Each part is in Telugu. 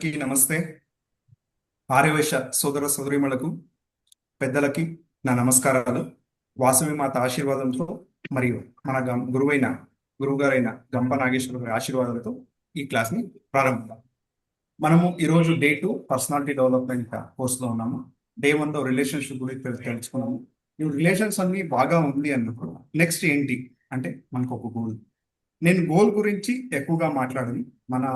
అందరికీ నమస్తే. ఆర్యవేశ సోదర సోదరీమణులకు పెద్దలకి నా నమస్కారాలు. వాసవి మాత ఆశీర్వాదంతో మరియు మన గురువుగారైన గంప నాగేశ్వర గారి ఆశీర్వాదాలతో ఈ క్లాస్ని ప్రారంభిద్దాం. మనము ఈరోజు డే 2 పర్సనాలిటీ డెవలప్మెంట్ కోర్సులో ఉన్నాము. డే 1లో రిలేషన్షిప్ గురించి తెలుసుకున్నాము. ఈ రిలేషన్స్ అన్ని బాగా ఉంది అన్నప్పుడు నెక్స్ట్ ఏంటి అంటే మనకు ఒక గోల్. నేను గోల్ గురించి ఎక్కువగా మాట్లాడను. మన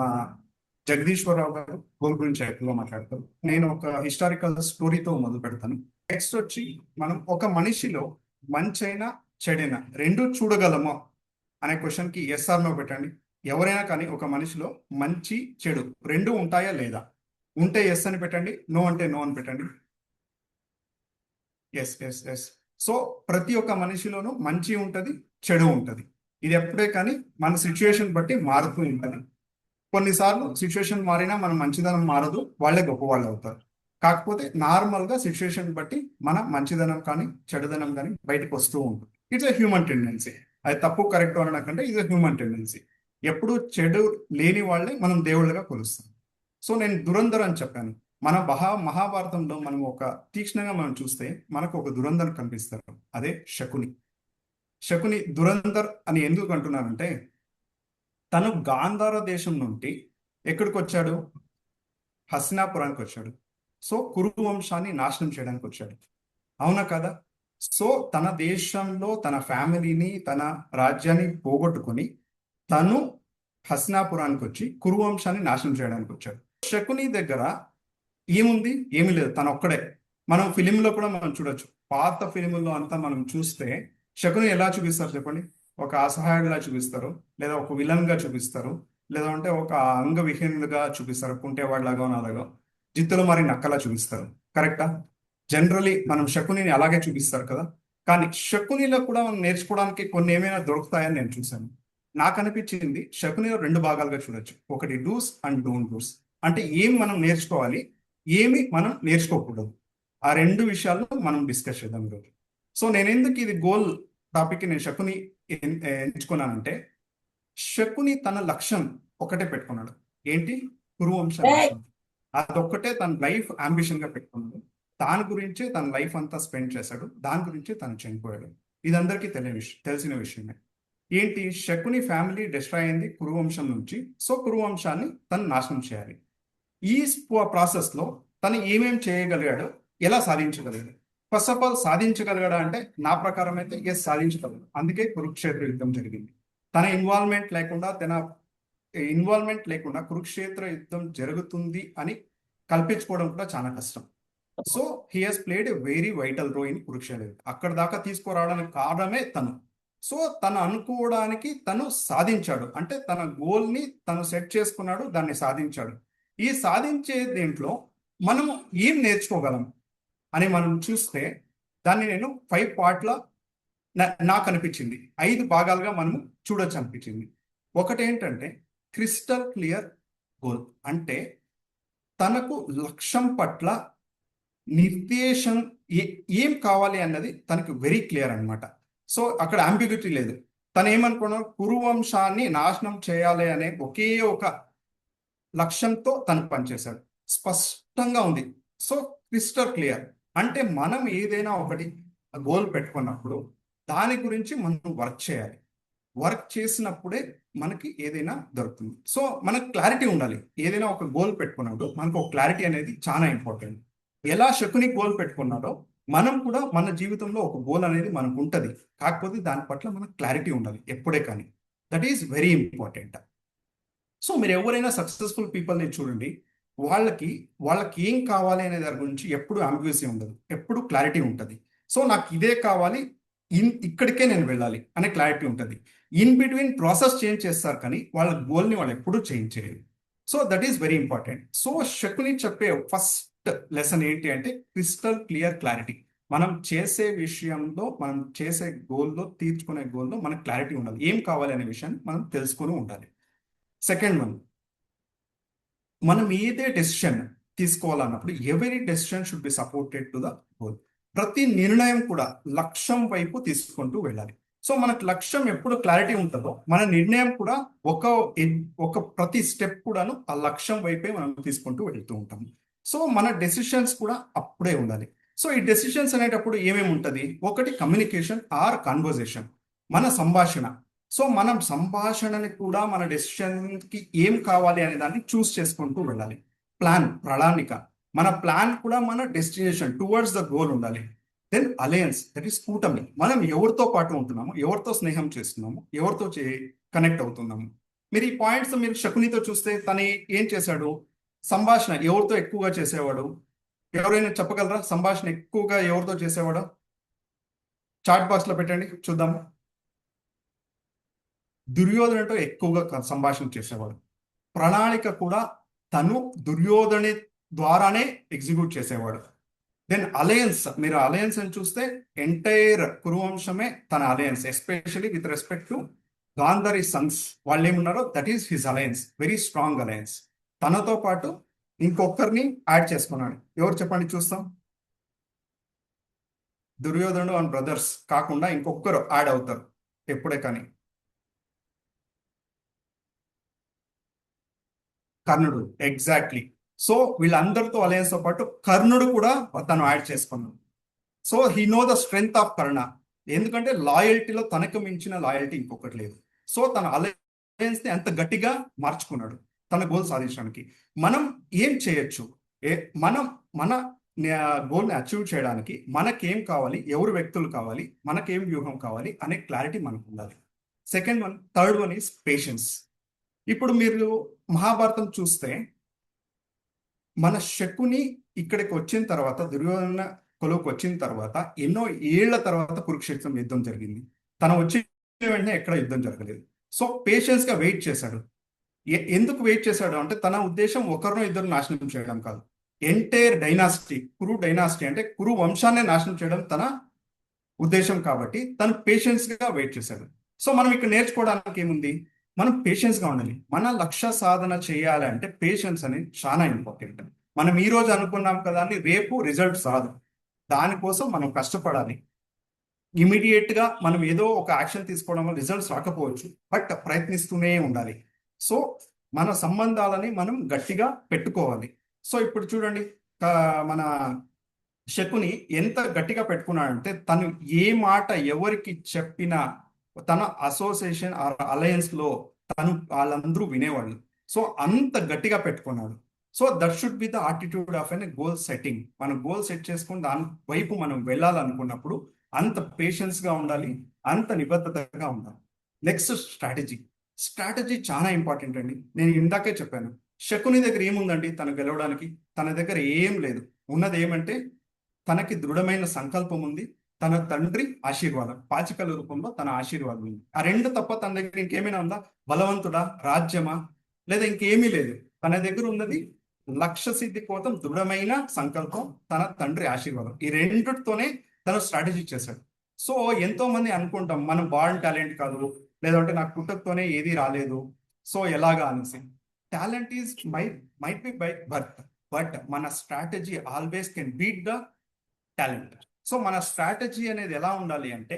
జగదీశ్వరరావు గారు గోల్ గురించి ఎక్కువగా మాట్లాడతారు. నేను ఒక హిస్టారికల్ స్టోరీతో మొదలు పెడతాను. నెక్స్ట్ వచ్చి మనం ఒక మనిషిలో మంచైనా చెడైనా రెండు చూడగలమా అనే క్వశ్చన్కి ఎస్ ఆర్ నో పెట్టండి. ఎవరైనా కానీ ఒక మనిషిలో మంచి చెడు రెండు ఉంటాయా లేదా? ఉంటే ఎస్ అని పెట్టండి, నో అంటే నో అని పెట్టండి. Yes yes yes. సో ప్రతి ఒక్క మనిషిలోనూ మంచి ఉంటుంది, చెడు ఉంటుంది. ఇది ఎప్పుడే కానీ మన సిచ్యువేషన్ బట్టి మారుతూ ఉంటుంది. కొన్నిసార్లు సిచ్యువేషన్ మారినా మన మంచిదనం మారదు, వాళ్ళే గొప్పవాళ్ళు అవుతారు. కాకపోతే నార్మల్గా సిచ్యువేషన్ బట్టి మన మంచిదనం కానీ చెడుదనం కానీ బయటకు వస్తూ ఉంటుంది. It's a human tendency. అది తప్పు కరెక్ట్ అనకంటే ఇట్స్ ఎ హ్యూమన్ టెండెన్సీ. ఎప్పుడు చెడు లేని వాళ్ళే మనం దేవుళ్ళగా కొలుస్తాం. సో నేను దురంధర్ అని చెప్పాను. మన మహాభారతంలో మనం ఒక తీక్ష్ణంగా మనం చూస్తే మనకు ఒక దురంధర్ కనిపిస్తారు. అదే శకుని. శకుని దురంధర్ అని ఎందుకు అంటున్నానంటే తను గాంధార దేశం నుండి ఎక్కడికి వచ్చాడు? హస్తినాపురానికి వచ్చాడు. సో కురు వంశాన్ని నాశనం చేయడానికి వచ్చాడు. అవునా కదా? సో తన దేశంలో తన ఫ్యామిలీని తన రాజ్యాన్ని పోగొట్టుకొని తను హస్తినాపురానికి వచ్చి కురు వంశాన్ని నాశనం చేయడానికి వచ్చాడు. శకుని దగ్గర ఏముంది? ఏమీ లేదు, తను ఒక్కడే. మనం ఫిలింలో కూడా మనం చూడొచ్చు. పాత ఫిలింలో అంతా మనం చూస్తే శకుని ఎలా చూపిస్తారు చెప్పండి? ఒక అసహాయుడిలా చూపిస్తారు, లేదా ఒక విలన్ గా చూపిస్తారు, లేదా అంటే ఒక అంగవిహీనులుగా చూపిస్తారు, కుంటేవాడిలాగా అలాగా, జిత్తులు మరి నక్కలా చూపిస్తారు. కరెక్టా? జనరలీ మనం శకునిని అలాగే చూపిస్తారు కదా. కానీ శకునిలో కూడా మనం నేర్చుకోవడానికి కొన్ని ఏమైనా దొరుకుతాయని నేను చూశాను. నాకు అనిపించింది శకునిలో రెండు భాగాలుగా చూడొచ్చు. ఒకటి డూస్ అండ్ డోంట్ డూస్. అంటే ఏం మనం నేర్చుకోవాలి, ఏమి మనం నేర్చుకోకూడదు. ఆ రెండు విషయాల్లో మనం డిస్కస్ చేద్దాం ఈరోజు. సో నేను ఎందుకు ఇది గోల్ టాపిక్ నేను శకుని ఎంచుకున్నానంటే శకుని తన లక్ష్యం ఒకటే పెట్టుకున్నాడు. ఏంటి? కురువంశ నాశనం. అదొక్కటే తన లైఫ్ అంబిషన్ గా పెట్టుకున్నాడు. దాని గురించే తన లైఫ్ అంతా స్పెండ్ చేశాడు. దాని గురించే తను చనిపోయాడు. ఇది అందరికీ తెలిసిన విషయమే. ఏంటి? శకుని ఫ్యామిలీ డిస్ట్రాయ్ అయింది కురువంశం నుంచి. సో కురువంశాన్ని తను నాశనం చేయాలి. ఈ ప్రాసెస్ లో తను ఏమేం చేయగలిగాడు, ఎలా సాధించగలిగాడు? ఫస్ట్ ఆఫ్ ఆల్ సాధించగలిగాడా అంటే నా ప్రకారం అయితే ఎస్, సాధించగలడు. అందుకే కురుక్షేత్ర యుద్ధం జరిగింది. తన ఇన్వాల్వ్మెంట్ లేకుండా కురుక్షేత్ర యుద్ధం జరుగుతుంది అని కల్పించుకోవడం కూడా చాలా కష్టం. So he has played a very vital role in Kurukshetra. అక్కడ దాకా తీసుకురావడానికి కారణమే తను. సో తను అనుకోవడానికి తను సాధించాడు. అంటే తన గోల్ ని తను సెట్ చేసుకున్నాడు, దాన్ని సాధించాడు. ఈ సాధించే దీంట్లో మనము ఏం నేర్చుకోగలం అని మనం చూస్తే దాన్ని నేను 5 పార్ట్ల నాకు అనిపించింది, 5 భాగాలుగా మనము చూడొచ్చు అనిపించింది. ఒకటి ఏంటంటే క్రిస్టల్ క్లియర్ గోల్. అంటే తనకు లక్ష్యం పట్ల నిర్దేశం ఏం కావాలి అన్నది తనకు వెరీ క్లియర్ అనమాట. సో అక్కడ అంబిగ్యూటీ లేదు. తను ఏమనుకున్నాడు? కురువంశాన్ని నాశనం చేయాలి అనే ఒకే ఒక లక్ష్యంతో తను పనిచేశాడు. స్పష్టంగా ఉంది. So crystal clear. అంటే మనం ఏదైనా ఒకటి గోల్ పెట్టుకున్నప్పుడు దాని గురించి మనం వర్క్ చేయాలి. వర్క్ చేసినప్పుడే మనకి ఏదైనా దొరుకుతుంది. సో మనకు క్లారిటీ ఉండాలి. ఏదైనా ఒక గోల్ పెట్టుకున్నప్పుడు మనకు ఒక క్లారిటీ అనేది చాలా ఇంపార్టెంట్. ఎలా శకుని గోల్ పెట్టుకున్నాడో మనం కూడా మన జీవితంలో ఒక గోల్ అనేది మనకు ఉంటుంది. కాకపోతే దాని పట్ల మనకు క్లారిటీ ఉండాలి ఎప్పుడే కానీ. That is very important. So మీరు ఎవరైనా సక్సెస్ఫుల్ పీపుల్ని చూడండి, వాళ్ళకి ఏం కావాలి అనే దాని గురించి ఎప్పుడు అంబిగ్యూసీ ఉండదు, ఎప్పుడు క్లారిటీ ఉంటుంది. సో నాకు ఇదే కావాలి, ఇక్కడికే నేను వెళ్ళాలి అనే క్లారిటీ ఉంటుంది. ఇన్ బిట్వీన్ ప్రాసెస్ చేంజ్ చేస్తారు, కానీ వాళ్ళ గోల్ని వాళ్ళు ఎప్పుడూ చేంజ్ చేయరు. So that is very important. So Shakuni చెప్పే ఫస్ట్ లెసన్ ఏంటి అంటే క్రిస్టల్ క్లియర్ క్లారిటీ. మనం చేసే విషయంలో, మనం చేసే గోల్లో, తీర్చుకునే గోల్లో మనకు క్లారిటీ ఉండాలి. ఏం కావాలి అనే విషయాన్ని మనం తెలుసుకొని ఉండాలి. సెకండ్ వన్, మనం ఏదే డెసిషన్ తీసుకోవాలన్నప్పుడు every decision should be supported to the goal. ప్రతి నిర్ణయం కూడా లక్ష్యం వైపు తీసుకుంటూ వెళ్ళాలి. సో మనకు లక్ష్యం ఎప్పుడు క్లారిటీ ఉంటుందో మన నిర్ణయం కూడా ఒక ఒక ప్రతి స్టెప్ కూడాను ఆ లక్ష్యం వైపే మనం తీసుకుంటూ వెళ్తూ ఉంటాం. సో మన డెసిషన్స్ కూడా అప్పుడే ఉండాలి. సో ఈ డెసిషన్స్ అనేటప్పుడు ఏమేమి ఉంటుంది? ఒకటి కమ్యూనికేషన్ ఆర్ కన్వర్జేషన్, మన సంభాషణ. సో మనం సంభాషణని కూడా మన డెసిషన్కి ఏం కావాలి అనే దాన్ని చూస్ చేసుకుంటూ వెళ్ళాలి. ప్రణాళిక, మన ప్లాన్ కూడా మన డెస్టినేషన్ టువర్డ్స్ ద గోల్ ఉండాలి. దెన్ అలయన్స్, దట్ ఈస్ కూటమి. మనం ఎవరితో పాటు ఉంటున్నాము, ఎవరితో స్నేహం చేస్తున్నాము, ఎవరితో కనెక్ట్ అవుతున్నాము. మీరు ఈ పాయింట్స్ మీరు శకునితో చూస్తే తను ఏం చేశాడు? సంభాషణ ఎవరితో ఎక్కువగా చేసేవాడు? ఎవరైనా చెప్పగలరా? సంభాషణ ఎక్కువగా ఎవరితో చేసేవాడు? చాట్ బాక్స్ లో పెట్టండి చూద్దాము. దుర్యోధనతో ఎక్కువగా సంభాషణ చేసేవాడు. ప్రణాళిక కూడా తను దుర్యోధని ద్వారానే ఎగ్జిక్యూట్ చేసేవాడు. దెన్ అలయన్స్, మీరు అలయన్స్ అని చూస్తే ఎంటైర్ కురువంశమే తన alliance, especially with respect to Gandhari sons. వాళ్ళు ఏమున్నారో that is his alliance, very strong alliance. తనతో పాటు ఇంకొకరిని యాడ్ చేసుకున్నాడు. ఎవరు చెప్పండి చూస్తాం. దుర్యోధనుడు అండ్ బ్రదర్స్ కాకుండా ఇంకొకరు యాడ్ అవుతారు ఎప్పుడే కానీ. కర్ణుడు, ఎగ్జాక్ట్లీ. సో వీళ్ళందరితో అలయన్స్ తో పాటు కర్ణుడు కూడా తను యాడ్ చేసుకున్నాడు. So he know the strength of Karna. ఎందుకంటే లాయల్టీలో తనకు మించిన లాయల్టీ ఇంకొకటి లేదు. సో తన అలయన్స్ ని అంత గట్టిగా మార్చుకున్నాడు తన గోల్ సాధించడానికి. మనం ఏం చేయొచ్చు, మనం మన గోల్ని అచీవ్ చేయడానికి మనకేం కావాలి, ఎవరు వ్యక్తులు కావాలి, మనకేం వ్యూహం కావాలి అనే క్లారిటీ మనకు ఉండాలి. Second one, third one is patience. ఇప్పుడు మీరు మహాభారతం చూస్తే మన శకుని ఇక్కడికి వచ్చిన తర్వాత, దుర్యోధన కొలువుకి వచ్చిన తర్వాత ఎన్నో ఏళ్ల తర్వాత కురుక్షేత్రం యుద్ధం జరిగింది. తను వచ్చిన వెంటనే ఎక్కడ యుద్ధం జరగలేదు. సో పేషెన్స్ గా వెయిట్ చేశాడు. ఎందుకు వెయిట్ చేశాడు అంటే తన ఉద్దేశం ఒకరినో ఇద్దరు నాశనం చేయడం కాదు, ఎంటైర్ డైనాసిటీ, కురు డైనాసిటీ అంటే కురు వంశాన్ని నాశనం చేయడం తన ఉద్దేశం. కాబట్టి తను పేషెన్స్ గా వెయిట్ చేశాడు. సో మనం ఇక్కడ నేర్చుకోవడానికి ఏముంది? మనం పేషెన్స్ గా ఉండాలి. మన లక్ష్య సాధన చేయాలంటే పేషెన్స్ అనేది చాలా ఇంపార్టెంట్. మనం ఈ రోజు అనుకున్నాం కదా అని రేపు రిజల్ట్స్ రాదు. దానికోసం మనం కష్టపడాలి. ఇమీడియట్ గా మనం ఏదో ఒక యాక్షన్ తీసుకోవడం వల్ల రిజల్ట్స్ రాకపోవచ్చు, బట్ ప్రయత్నిస్తూనే ఉండాలి. సో మన సంబంధాలని మనం గట్టిగా పెట్టుకోవాలి. సో ఇప్పుడు చూడండి, మన శకుని ఎంత గట్టిగా పెట్టుకున్నాడంటే తను ఏ మాట ఎవరికి చెప్పినా తన అసోసియేషన్ అలయన్స్ లో తను వాళ్ళందరూ వినేవాళ్ళు. సో అంత గట్టిగా పెట్టుకున్నాడు. So that should be the attitude of an goal setting. మనం గోల్ సెట్ చేసుకుని దాని వైపు మనం వెళ్ళాలనుకున్నప్పుడు అంత పేషెన్స్ గా ఉండాలి, అంత నిబద్ధతగా ఉండాలి. Next strategy. స్ట్రాటజీ చాలా ఇంపార్టెంట్ అండి. నేను ఇందాకే చెప్పాను, శకుని దగ్గర ఏముందండి తను గెలవడానికి? తన దగ్గర ఏం లేదు. ఉన్నది ఏమంటే తనకి దృఢమైన సంకల్పం ఉంది, తన తండ్రి ఆశీర్వాదం, పాచికల రూపంలో తన ఆశీర్వాదం ఉంది. ఆ రెండు తప్ప తన దగ్గర ఇంకేమైనా ఉందా? బలవంతుడా, రాజ్యమా, లేదా ఇంకేమీ లేదు. తన దగ్గర ఉన్నది లక్ష్య సిద్ధి కోసం దృఢమైన సంకల్పం, తన తండ్రి ఆశీర్వాదం. ఈ రెండితోనే తను స్ట్రాటజీ చేశాడు. సో ఎంతో మంది అనుకుంటాం మనం బార్న్ టాలెంట్ కాదు, లేదంటే నాకు పుట్టకతోనే ఏది రాలేదు, సో ఎలాగా అనేసి. Talent is might be by birth, but మన strategy always can beat the talent. So మన స్ట్రాటజీ అనేది ఎలా ఉండాలి అంటే,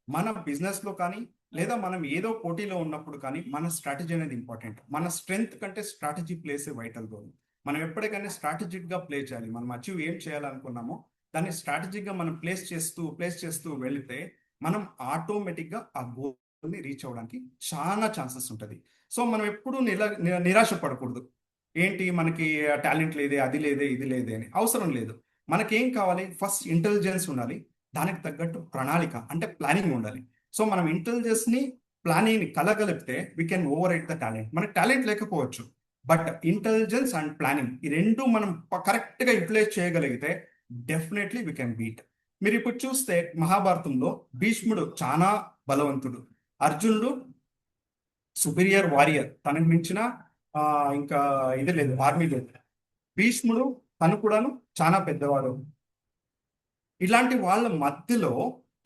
మన బిజినెస్ లో కానీ లేదా మనం ఏదో పోటీలో ఉన్నప్పుడు కానీ మన స్ట్రాటజీ అనేది ఇంపార్టెంట్. మన స్ట్రెంగ్త్ కంటే strategy plays a vital role. మనం ఎప్పటికైనా స్ట్రాటజిక్ గా ప్లే చేయాలి. మనం అచీవ్ ఏం చేయాలనుకున్నామో దాన్ని స్ట్రాటజిక్ గా మనం ప్లేస్ చేస్తూ వెళితే మనం ఆటోమేటిక్ గా ఆ గోల్ ని రీచ్ అవ్వడానికి చాలా ఛాన్సెస్ ఉంటుంది. సో మనం ఎప్పుడూ నిరాశ పడకూడదు. ఏంటి మనకి టాలెంట్ లేదే, అది లేదే, ఇది లేదే అని. అవసరం లేదు. మనకేం కావాలి? ఫస్ట్ ఇంటెలిజెన్స్ ఉండాలి, దానికి తగ్గట్టు ప్రణాళిక అంటే ప్లానింగ్ ఉండాలి. సో మనం ఇంటెలిజెన్స్ ని ప్లానింగ్ ని కలగలిపితే we can overwrite the talent. మనకి టాలెంట్ లేకపోవచ్చు, బట్ ఇంటెలిజెన్స్ అండ్ ప్లానింగ్ ఈ రెండు మనం కరెక్ట్ గా యూటిలైజ్ చేయగలిగితే డెఫినెట్లీ వీ కెన్ బీట్. మీరు ఇప్పుడు చూస్తే మహాభారతంలో భీష్ముడు చాలా బలవంతుడు, అర్జునుడు సుపీరియర్ వారియర్, తనకు మించిన ఇంకా ఇది లేదు, ఆర్మీ లేదు. భీష్ముడు తను కూడాను చాలా పెద్దవాడు. ఇలాంటి వాళ్ళ మధ్యలో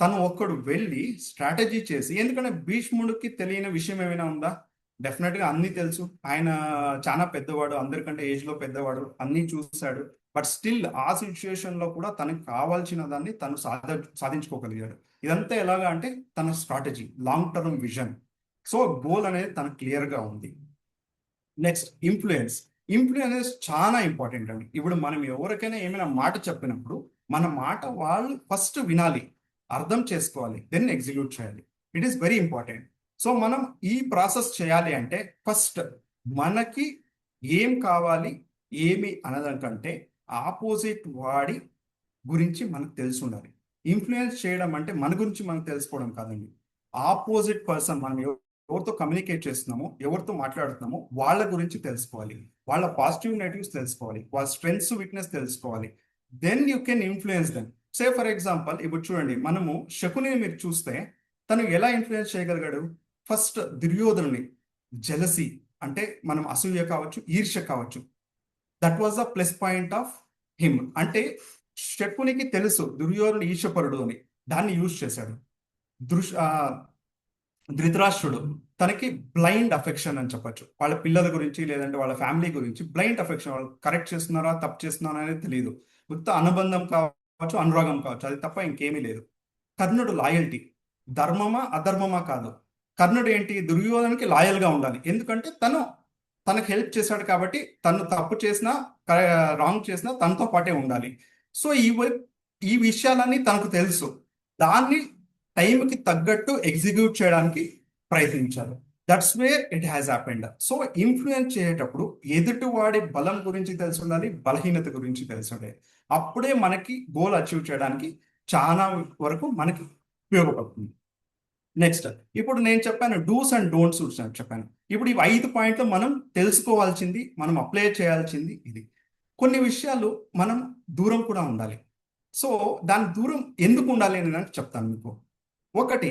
తను ఒక్కడు వెళ్ళి స్ట్రాటజీ చేసి, ఎందుకంటే భీష్ముడికి తెలియని విషయం ఏమైనా ఉందా? డెఫినెట్ గా అన్ని తెలుసు. ఆయన చాలా పెద్దవాడు, అందరికంటే ఏజ్ లో పెద్దవాడు, అన్ని చూశాడు. బట్ స్టిల్ ఆ సిచ్యుయేషన్ లో కూడా తనకు కావాల్సిన దాన్ని తను సాధించుకోగలిగాడు. ఇదంతా ఎలాగా అంటే తన strategy, long term vision. So goal అనేది తనకు క్లియర్గా ఉంది. Next influence. ఇన్ఫ్లుయెన్స్ చాలా ఇంపార్టెంట్ అండి. ఇప్పుడు మనం ఎవరికైనా ఏమైనా మాట చెప్పినప్పుడు మన మాట వాళ్ళు ఫస్ట్ వినాలి, అర్థం చేసుకోవాలి, దెన్ ఎగ్జిక్యూట్ చేయాలి. It is very important. So మనం ఈ ప్రాసెస్ చేయాలి అంటే ఫస్ట్ మనకి ఏం కావాలి ఏమి అనదానికంటే ఆపోజిట్ వాడి గురించి మనకు తెలిసి ఉండాలి. ఇన్ఫ్లుయెన్స్ చేయడం అంటే మన గురించి మనకు తెలుసుకోవడం కాదండి. ఆపోజిట్ పర్సన్, మనం ఎవరితో కమ్యూనికేట్ చేస్తున్నామో, ఎవరితో మాట్లాడుతున్నామో వాళ్ళ గురించి తెలుసుకోవాలి, వాళ్ళ పాజిటివ్ నెగిటివ్స్ తెలుసుకోవాలి, వాళ్ళ స్ట్రెంగ్స్ వీక్నెస్ తెలుసుకోవాలి. Then you can influence them. Say for example ఇప్పుడు చూడండి, మనము శకుని మీరు చూస్తే తను ఎలా ఇన్ఫ్లుయెన్స్ చేయగలిగాడు? ఫస్ట్ దుర్యోధనుని జెలసీ, అంటే మనం అసూయ కావచ్చు, ఈర్ష్య కావచ్చు, that was the plus point of him. అంటే శకునికి తెలుసు దుర్యోధనుడు ఈర్ష్యపరుడు అని, దాన్ని యూజ్ చేశాడు. దృష్ ధృతరాష్ట్రుడు తనకి బ్లైండ్ అఫెక్షన్ అని చెప్పొచ్చు, వాళ్ళ పిల్లల గురించి లేదంటే వాళ్ళ ఫ్యామిలీ గురించి బ్లైండ్ అఫెక్షన్. వాళ్ళు కరెక్ట్ చేస్తున్నారా తప్పు చేస్తున్నారా అనేది తెలియదు. ఉత్త అనుబంధం కావచ్చు, అనురాగం కావచ్చు, అది తప్ప ఇంకేమీ లేదు. కర్ణుడు లాయల్టీ, ధర్మమా అధర్మమా కాదు. కర్ణుడు ఏంటి, దుర్యోధనకి లాయల్ గా ఉండాలి, ఎందుకంటే తనకు హెల్ప్ చేశాడు కాబట్టి తను తప్పు చేసినా రాంగ్ చేసినా తనతో పాటే ఉండాలి. సో ఈ విషయాలన్నీ తనకు తెలుసు, దాన్ని టైంకి తగ్గట్టు ఎగ్జిక్యూట్ చేయడానికి ప్రయత్నించారు. That's where it has happened. So influence చేసేటప్పుడు ఎదుటి వాడి బలం గురించి తెలిసి ఉండాలి, బలహీనత గురించి తెలిసి ఉండాలి. అప్పుడే మనకి గోల్ అచీవ్ చేయడానికి చాలా వరకు మనకి ఉపయోగపడుతుంది. నెక్స్ట్, ఇప్పుడు నేను చెప్పాను డూస్ అండ్ డోంట్స్ చెప్పాను. ఇప్పుడు ఇవి 5 పాయింట్లు మనం తెలుసుకోవాల్సింది, మనం అప్లై చేయాల్సింది ఇది. కొన్ని విషయాలు మనం దూరం కూడా ఉండాలి. సో దాని దూరం ఎందుకు ఉండాలి అని నాకు చెప్తాను మీకు. ఒకటి,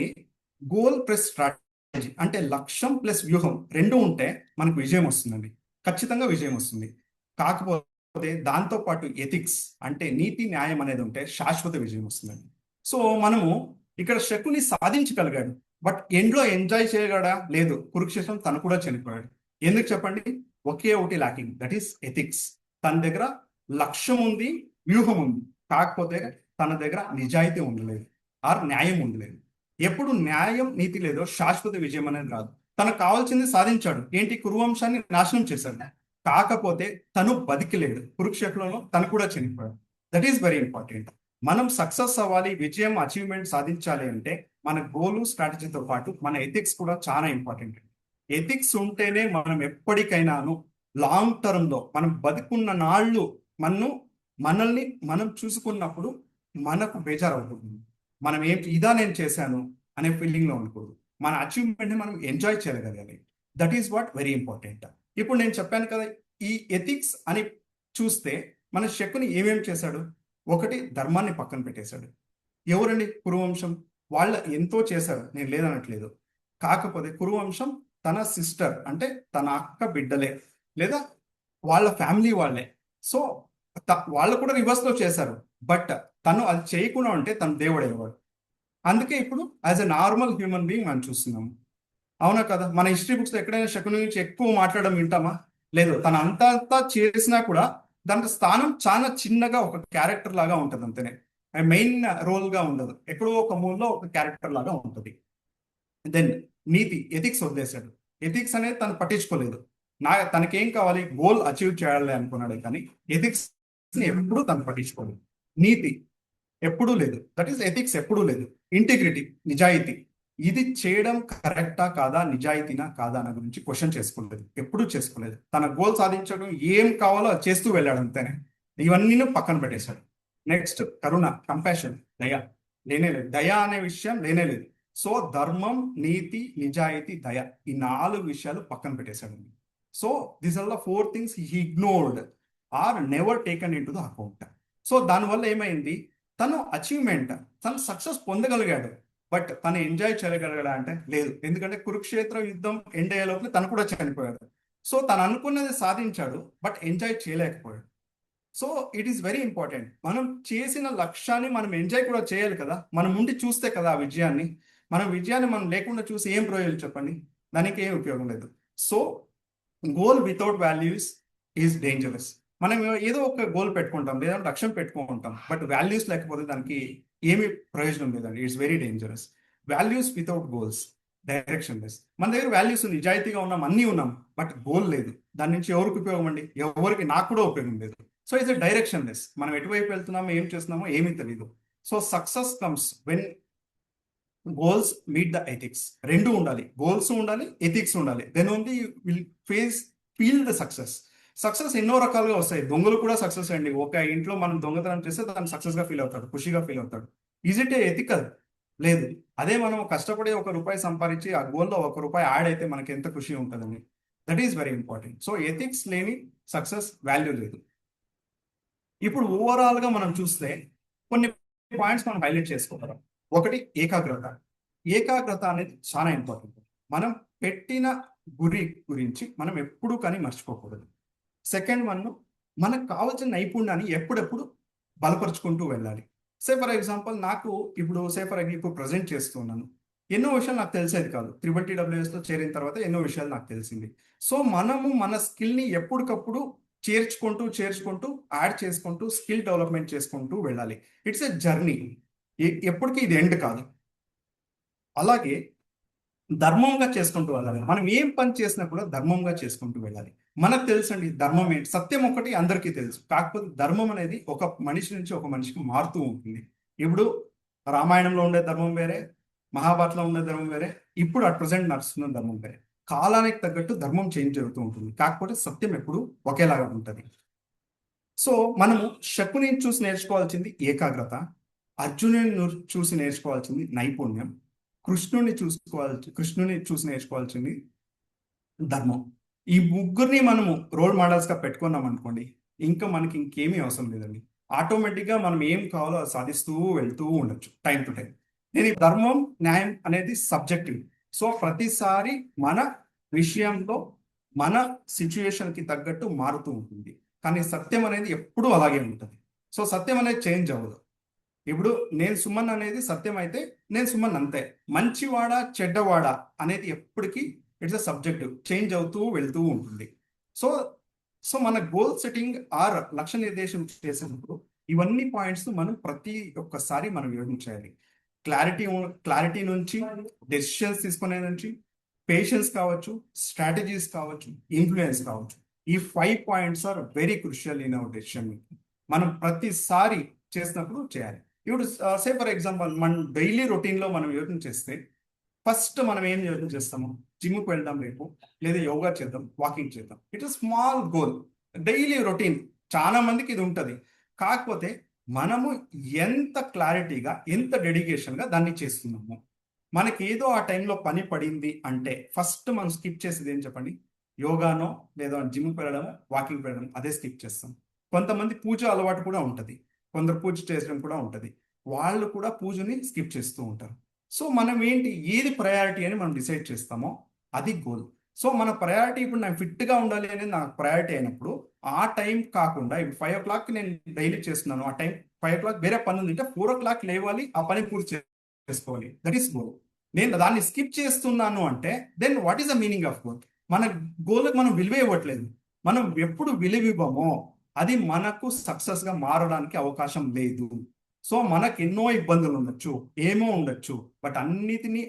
గోల్ ప్లస్ స్ట్రాటజీ, అంటే లక్ష్యం ప్లస్ వ్యూహం రెండు ఉంటే మనకు విజయం వస్తుందండి, ఖచ్చితంగా విజయం వస్తుంది. కాకపోతే దాంతో పాటు ఎథిక్స్, అంటే నీతి న్యాయం అనేది ఉంటే శాశ్వత విజయం వస్తుందండి. సో మనము ఇక్కడ శకుని సాధించగలిగాడు, బట్ ఎండ్లో ఎంజాయ్ చేయగలడా? లేదు. కురుక్షేత్రం తను కూడా చనిపోయాడు. ఎందుకు చెప్పండి? ఒకే ఒకటి లాకింగ్, దట్ ఈస్ ఎథిక్స్. తన దగ్గర లక్ష్యం ఉంది, వ్యూహం ఉంది, కాకపోతే తన దగ్గర నిజాయితీ ఉండలేదు, ఆర్ న్యాయం ఉండలేదు. ఎప్పుడు న్యాయం నీతి లేదో శాశ్వత విజయం అనేది రాదు. తనకు కావాల్సింది సాధించాడు, ఏంటి, కురువంశాన్ని నాశనం చేశాడు, కాకపోతే తను బతికిలేడు. కురుక్షేత్రంలో తను కూడా చనిపోయాడు. That is very important. మనం సక్సెస్ అవ్వాలి, విజయం అచీవ్మెంట్ సాధించాలి అంటే మన గోలు స్ట్రాటజీతో పాటు మన ఎథిక్స్ కూడా చాలా ఇంపార్టెంట్. ఎథిక్స్ ఉంటేనే మనం ఎప్పటికైనాను లాంగ్ టర్మ్లో మనం బతికున్న నాళ్ళు మనల్ని మనం చూసుకున్నప్పుడు మనకు బేజారు అవుతుంది. మనం ఇదా నేను చేశాను అనే ఫీలింగ్లో ఉండకూడదు. మన అచీవ్మెంట్ని మనం ఎంజాయ్ చేయగలగాలి. That is what very important. ఇప్పుడు నేను చెప్పాను కదా, ఈ ఎథిక్స్ అని చూస్తే మన శకుని ఏమేమి చేశాడు? ఒకటి, ధర్మాన్ని పక్కన పెట్టేశాడు. ఎవరండి? కురువంశం. వాళ్ళ ఎంతో చేశారు, నేను లేదనట్లేదు. కాకపోతే కురువంశం తన సిస్టర్, అంటే తన అక్క బిడ్డలే, లేదా వాళ్ళ ఫ్యామిలీ వాళ్ళే. సో వాళ్ళు కూడా రివర్స్లో చేశారు, బట్ తను అది చేయకుండా ఉంటే తను దేవుడయ్యేవాడు. అందుకే ఇప్పుడు as a normal human being మనం చూస్తున్నాము. అవునా కదా? మన హిస్టరీ బుక్స్లో ఎక్కడైనా శకుని గురించి ఎక్కువ మాట్లాడడం వింటామా? లేదు. తన అంతా చేసినా కూడా దాంట్లో స్థానం చాలా చిన్నగా ఒక క్యారెక్టర్ లాగా ఉంటుంది అంతేనే, మెయిన్ రోల్గా ఉండదు, ఎక్కడో ఒక మూలలో ఒక క్యారెక్టర్ లాగా ఉంటుంది. దెన్ నీతి, ఎథిక్స్ వదిలేశాడు. ఎథిక్స్ అనేది తను పట్టించుకోలేదు. తనకేం కావాలి, గోల్ అచీవ్ చేయాలి అనుకున్నాడు, కానీ ఎథిక్స్ ఎప్పుడూ తను పట్టించుకోలేదు. నీతి ఎప్పుడూ లేదు, దట్ ఈస్ ఎథిక్స్ ఎప్పుడూ లేదు. ఇంటిగ్రిటీ, నిజాయితీ, ఇది చేయడం కరెక్టా కాదా, నిజాయితీనా కాదా అన్న గురించి క్వశ్చన్ చేసుకోలేదు, ఎప్పుడూ చేసుకోలేదు. తన గోల్ సాధించడం ఏం కావాలో అది చేస్తూ వెళ్ళాడు అంతేనే, ఇవన్నీ పక్కన పెట్టేశాడు. నెక్స్ట్, కరుణ, కంపాషన్, దయ లేనేలేదు. దయ అనే విషయం లేనేలేదు. సో ధర్మం, నీతి, నిజాయితీ, దయ, ఈ 4 విషయాలు పక్కన పెట్టేశాడు. So this are the 4 things he ignored or never taken into the account. So దానివల్ల ఏమైంది, తను అచీవ్మెంట్, తను సక్సెస్ పొందగలిగాడు, బట్ తను ఎంజాయ్ చేయగలగడా అంటే లేదు. ఎందుకంటే కురుక్షేత్ర యుద్ధం ఎండ్ అయ్యే లోపల తను కూడా చనిపోయాడు. సో తను అనుకున్నది సాధించాడు, బట్ ఎంజాయ్ చేయలేకపోయాడు. So it is very important. మనం చేసిన లక్ష్యాన్ని మనం ఎంజాయ్ కూడా చేయాలి కదా, మనం ఉండి చూస్తే కదా ఆ విజయాన్ని. మనం లేకుండా చూసి ఏం ప్రయోజనం చెప్పండి, దానికి ఏం ఉపయోగం లేదు. So goal without values is dangerous. మనం ఏదో ఒక గోల్ పెట్టుకుంటాం, లేదా లక్ష్యం పెట్టుకుంటాం, బట్ వాల్యూస్ లేకపోతే దానికి ఏమి ప్రయోజనం లేదండి. It's very dangerous. Values without goals, direction less. మన దగ్గర వాల్యూస్ నిజాయితీగా ఉన్నాం, అన్నీ ఉన్నాం, బట్ గోల్ లేదు. దాని నుంచి ఎవరికి ఉపయోగం అండి? ఎవరికి, నాకు కూడా ఉపయోగం లేదు. So it's directionless. మనం ఎటువైపు వెళ్తున్నామో, ఏం చేస్తున్నామో ఏమీ తెలియదు. So success comes when goals meet the ethics. రెండు ఉండాలి, గోల్స్ ఉండాలి, ఎథిక్స్ ఉండాలి. Then only will feel the success. Success ఎన్నో రకాలుగా వస్తాయి. దొంగలు కూడా సక్సెస్ అండి. ఒక ఇంట్లో మనం దొంగతనం చేస్తే దాన్ని సక్సెస్ గా ఫీల్ అవుతాడు, ఖుషిగా ఫీల్ అవుతాడు. Is it ethical? లేదు. అదే మనం కష్టపడి ₹1 సంపాదించి ఆ గోల్లో ₹1 యాడ్ అయితే మనకి ఎంత ఖుషి ఉంటుందండి. That is very important. So ethics లేని సక్సెస్ వాల్యూ లేదు. ఇప్పుడు ఓవరాల్ గా మనం చూస్తే కొన్ని పాయింట్స్ మనం హైలైట్ చేసుకోగలం. ఒకటి, ఏకాగ్రత. ఏకాగ్రత అనేది చాలా ఇంపార్టెంట్. మనం పెట్టిన గురి గురించి మనం ఎప్పుడూ కానీ మర్చిపోకూడదు. సెకండ్ వన్, మనకు కావాల్సిన నైపుణ్యాన్ని ఎప్పుడెప్పుడు బలపరుచుకుంటూ వెళ్ళాలి. ఫర్ ఎగ్జాంపుల్, నాకు ఇప్పుడు ప్రజెంట్ చేస్తున్నాను. ఎన్నో విషయాలు నాకు తెలిసేది కాదు. TTWS లో చేరిన తర్వాత ఎన్నో విషయాలు నాకు తెలిసింది. సో మనము మన స్కిల్ని ఎప్పటికప్పుడు చేర్చుకుంటూ చేర్చుకుంటూ యాడ్ చేసుకుంటూ స్కిల్ డెవలప్మెంట్ చేసుకుంటూ వెళ్ళాలి. It's a journey. ఎప్పటికీ ఇది ఎండ్ కాదు. అలాగే ధర్మంగా చేసుకుంటూ వెళ్ళాలి. మనం ఏం పని చేసినా కూడా ధర్మంగా చేసుకుంటూ వెళ్ళాలి. మనకు తెలుసండి ధర్మం ఏంటి. సత్యం ఒకటి అందరికీ తెలుసు. కాకపోతే ధర్మం అనేది ఒక మనిషి నుంచి ఒక మనిషికి మారుతూ ఉంటుంది. ఇప్పుడు రామాయణంలో ఉండే ధర్మం వేరే, మహాభారతంలో ఉండే ధర్మం వేరే, ఇప్పుడు అట్ ప్రజెంట్ నడుస్తున్న ధర్మం వేరే. కాలానికి తగ్గట్టు ధర్మం చేంజ్ జరుగుతూ ఉంటుంది. కాకపోతే సత్యం ఎప్పుడు ఒకేలాగా ఉంటుంది. సో మనము శకుని చూసి నేర్చుకోవాల్సింది ఏకాగ్రత, అర్జునుని చూసి నేర్చుకోవాల్సింది నైపుణ్యం, కృష్ణుని చూసి నేర్చుకోవాల్సింది ధర్మం. ఈ ముగ్గురిని మనము రోల్ మోడల్స్ గా పెట్టుకున్నాం అనుకోండి, ఇంకా మనకి ఇంకేమీ అవసరం లేదండి. ఆటోమేటిక్ గా మనం ఏం కావాలో అది సాధిస్తూ వెళ్తూ ఉండొచ్చు టైం టు టైం. నేను ఈ ధర్మం న్యాయం అనేది సబ్జెక్టివ్. సో ప్రతిసారి మన విషయంలో మన సిచ్యుయేషన్ కి తగ్గట్టు మారుతూ ఉంటుంది. కానీ సత్యం అనేది ఎప్పుడూ అలాగే ఉంటుంది. సో సత్యం అనేది చేంజ్ అవ్వదు. ఇప్పుడు నేను సుమన్ అనేది సత్యం అయితే నేను సుమన్ అంతే. మంచివాడా చెడ్డవాడా అనేది ఎప్పటికీ ఇట్స్ అ సబ్జెక్టివ్, చేంజ్ అవుతూ వెళ్తూ ఉంటుంది. సో సో మన గోల్ సెట్టింగ్ ఆర్ లక్ష్య నిర్దేశం చేసినప్పుడు ఇవన్నీ పాయింట్స్ మనం ప్రతి ఒక్కసారి మనం యోచించాలి. క్లారిటీ క్లారిటీ నుంచి, డెసిషన్స్ తీసుకునే నుంచి, పేషెన్స్ కావచ్చు, స్ట్రాటజీస్ కావచ్చు, ఇన్ఫ్లుయెన్స్ కావచ్చు. ఈ 5 points are very crucial in our decision making. మనం ప్రతిసారి చేసినప్పుడు చేయాలి. ఇప్పుడు ఫర్ ఎగ్జాంపుల్, మన డైలీ రొటీన్లో మనం యోచన చేస్తే ఫస్ట్ మనం ఏం యోచన చేస్తాము? జిమ్కి వెళ్దాం రేపు, లేదా యోగా చేద్దాం, వాకింగ్ చేద్దాం. It is small goal, daily routine. చాలా మందికి ఇది ఉంటుంది. కాకపోతే మనము ఎంత క్లారిటీగా, ఎంత డెడికేషన్గా దాన్ని చేస్తున్నాము. మనకి ఏదో ఆ టైంలో పని పడింది అంటే ఫస్ట్ మనం స్కిప్ చేసేది ఏం చెప్పండి? యోగానో లేదా జిమ్కి వెళ్ళడం, వాకింగ్ వెళ్ళడం, అదే స్కిప్ చేస్తాం. కొంతమంది పూజ అలవాటు కూడా ఉంటుంది, కొందరు పూజ చేయడం కూడా ఉంటుంది. వాళ్ళు కూడా పూజని స్కిప్ చేస్తూ ఉంటారు. సో మనం ఏంటి, ఏది ప్రయారిటీ అని మనం డిసైడ్ చేస్తామో అది గోల్. సో మన ప్రయారిటీ, ఇప్పుడు నేను ఫిట్గా ఉండాలి అనేది నాకు ప్రయారిటీ అయినప్పుడు, ఆ టైం కాకుండా ఇప్పుడు 5 o'clock నేను డైలీ చేస్తున్నాను, ఆ టైం 5 o'clock వేరే పని ఉంది అంటే 4 o'clock లేవాలి, ఆ పని పూర్తి చేసుకోవాలి. That is goal. నేను దాన్ని స్కిప్ చేస్తున్నాను అంటే then what is the meaning of goal? మన గోల్కి మనం విలువ ఇవ్వట్లేదు. మనం ఎప్పుడు విలువ ఇవ్వమో అది మనకు సక్సెస్ గా మారడానికి అవకాశం లేదు. సో మనకు ఎన్నో ఇబ్బందులు ఉండొచ్చు, ఏమో ఉండొచ్చు, బట్ అన్నిటినీ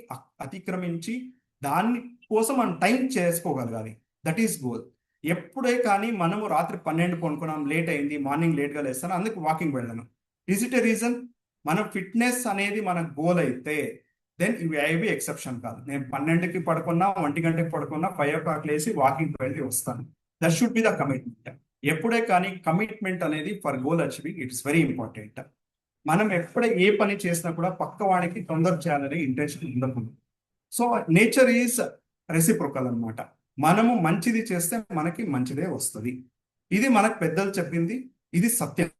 అతిక్రమించి దాని కోసం మనం టైం చేసుకోగలగాలి. That is goal. ఎప్పుడే కానీ మనము రాత్రి 12 పడుకున్నాం, లేట్ అయింది, మార్నింగ్ లేట్గా లేస్తాను, అందుకు వాకింగ్ వెళ్ళాను. Is it a reason? మన ఫిట్నెస్ అనేది మన గోల్ అయితే దెన్ ఇవి ఏవి ఎక్సెప్షన్ కాదు. నేను 12కి పడుకున్నా, 1 గంటకి పడుకున్నా, 5 o'clock లేసి వాకింగ్ వెళ్ళి వస్తాను. That should be the commitment. ఎప్పుడే కానీ కమిట్మెంట్ అనేది for goal achieving it's very important. మనం ఎప్పుడే ఏ పని చేసినా కూడా పక్క వాడికి తొందర చేయాలని ఇంటెన్షన్ ఉండకూడదు. సో నేచర్ ఈజ్ రెసిప్రోకల్ అనమాట. మనము మంచిది చేస్తే మనకి మంచిదే వస్తుంది. ఇది మనకు పెద్దలు చెప్పింది, ఇది సత్యం.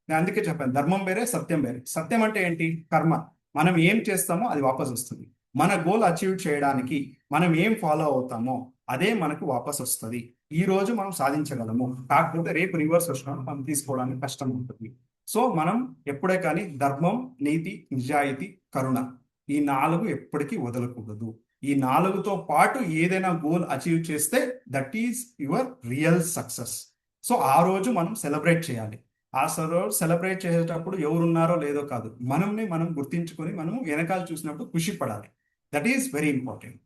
నేను అందుకే చెప్పాను, ధర్మం వేరే, సత్యం వేరే. సత్యం అంటే ఏంటి? కర్మ. మనం ఏం చేస్తామో అది వాపస్ వస్తుంది. మన గోల్ అచీవ్ చేయడానికి మనం ఏం ఫాలో అవుతామో అదే మనకు వాపస్ వస్తుంది. ఈ రోజు మనం సాధించగలము, కాకపోతే రేపు రివర్స్ వచ్చినప్పుడు మనం తీసుకోవడానికి కష్టం ఉంటుంది. సో మనం ఎప్పుడే కానీ ధర్మం, నీతి, నిజాయితీ, కరుణ, ఈ 4 ఎప్పటికీ వదలకూడదు. ఈ 4తో పాటు ఏదైనా గోల్ అచీవ్ చేస్తే that is your real success. So ఆ రోజు మనం సెలబ్రేట్ చేయాలి. ఆ సెలబ్రేట్ చేసేటప్పుడు ఎవరున్నారో లేదో కాదు, మనల్ని మనం గుర్తించుకొని మనం వెనకాల చూసినప్పుడు ఖుషి పడాలి. That is very important.